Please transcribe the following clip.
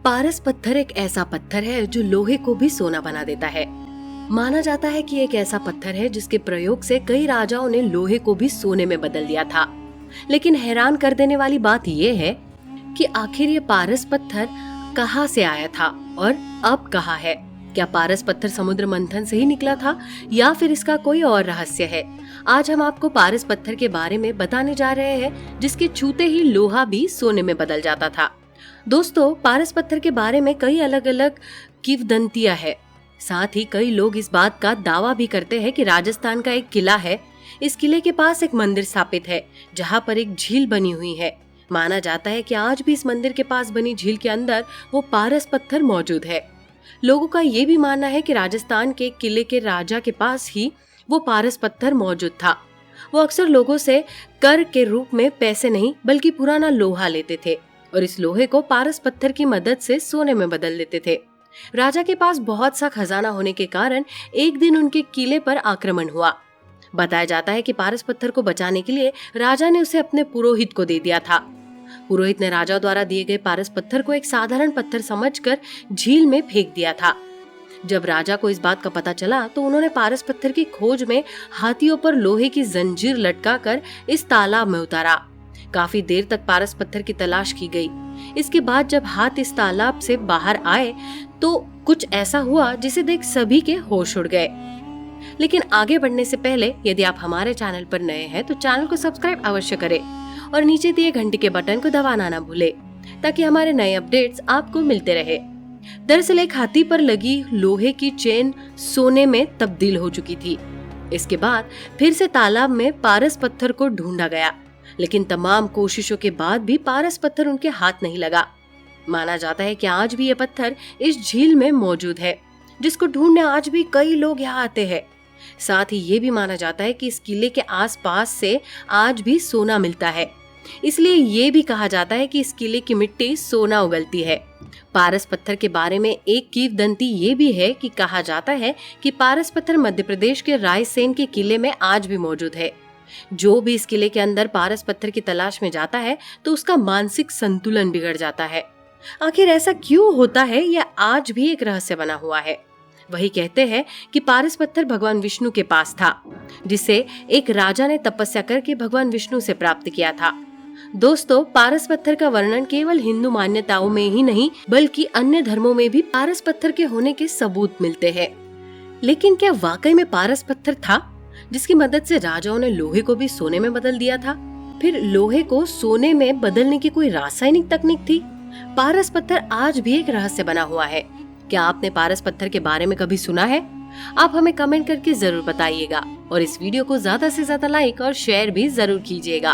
पारस पत्थर एक ऐसा पत्थर है जो लोहे को भी सोना बना देता है। माना जाता है कि एक ऐसा पत्थर है जिसके प्रयोग से कई राजाओं ने लोहे को भी सोने में बदल दिया था। लेकिन हैरान कर देने वाली बात यह है कि आखिर ये पारस पत्थर कहाँ से आया था और अब कहाँ है। क्या पारस पत्थर समुद्र मंथन से ही निकला था या फिर इसका कोई और रहस्य है? आज हम आपको पारस पत्थर के बारे में बताने जा रहे हैं जिसके छूते ही लोहा भी सोने में बदल जाता था। दोस्तों, पारस पत्थर के बारे में कई अलग अलग किंवदंतियां है। साथ ही कई लोग इस बात का दावा भी करते हैं कि राजस्थान का एक किला है। इस किले के पास एक मंदिर स्थापित है जहां पर एक झील बनी हुई है। माना जाता है कि आज भी इस मंदिर के पास बनी झील के अंदर वो पारस पत्थर मौजूद है। लोगों का ये भी मानना है कि राजस्थान के किले के राजा के पास ही वो पारस पत्थर मौजूद था। वो अक्सर लोगों से कर के रूप में पैसे नहीं बल्कि पुराना लोहा लेते थे और इस लोहे को पारस पत्थर की मदद से सोने में बदल देते थे। राजा के पास बहुत सा खजाना होने के कारण एक दिन उनके किले पर आक्रमण हुआ। बताया जाता है कि पारस पत्थर को बचाने के लिए राजा ने उसे अपने पुरोहित को दे दिया था। पुरोहित ने राजा द्वारा दिए गए पारस पत्थर को एक साधारण पत्थर समझकर झील में फेंक दिया था। जब राजा को इस बात का पता चला तो उन्होंने पारस पत्थर की खोज में हाथियों पर लोहे की जंजीर लटकाकर इस तालाब में उतारा। काफी देर तक पारस पत्थर की तलाश की गई। इसके बाद जब हाथ इस तालाब से बाहर आए तो कुछ ऐसा हुआ जिसे देख सभी के होश उड़ गए। लेकिन आगे बढ़ने से पहले यदि आप हमारे चैनल पर नए हैं तो चैनल को सब्सक्राइब अवश्य करें और नीचे दिए घंटी के बटन को दबाना ना भूले ताकि हमारे नए अपडेट्स आपको मिलते रहे। दरअसल एक हाथी पर लगी लोहे की चेन सोने में तब्दील हो चुकी थी। इसके बाद फिर से तालाब में पारस पत्थर को ढूंढा गया, लेकिन तमाम कोशिशों के बाद भी पारस पत्थर उनके हाथ नहीं लगा। माना जाता है कि आज भी ये पत्थर इस झील में मौजूद है जिसको ढूंढने आज भी कई लोग यहाँ आते हैं। साथ ही ये भी माना जाता है कि इस किले के आसपास से आज भी सोना मिलता है, इसलिए ये भी कहा जाता है कि इस किले की मिट्टी सोना उगलती है। पारस पत्थर के बारे में एक किंवदंती ये भी है कि कहा जाता है कि पारस पत्थर मध्य प्रदेश के रायसेन के किले में आज भी मौजूद है। जो भी इस किले के अंदर पारस पत्थर की तलाश में जाता है तो उसका मानसिक संतुलन बिगड़ जाता है। आखिर ऐसा क्यों होता है, यह आज भी एक रहस्य बना हुआ है। वही कहते हैं कि पारस पत्थर भगवान विष्णु के पास था, जिसे एक राजा ने तपस्या करके भगवान विष्णु से प्राप्त किया था। दोस्तों, पारस पत्थर का वर्णन केवल हिंदू मान्यताओं में ही नहीं बल्कि अन्य धर्मों में भी पारस पत्थर के होने के सबूत मिलते हैं। लेकिन क्या वाकई में पारस पत्थर था जिसकी मदद से राजाओं ने लोहे को भी सोने में बदल दिया था? फिर लोहे को सोने में बदलने की कोई रासायनिक तकनीक थी? पारस पत्थर आज भी एक रहस्य बना हुआ है। क्या आपने पारस पत्थर के बारे में कभी सुना है? आप हमें कमेंट करके जरूर बताइएगा और इस वीडियो को ज्यादा से ज्यादा लाइक और शेयर भी जरूर कीजिएगा।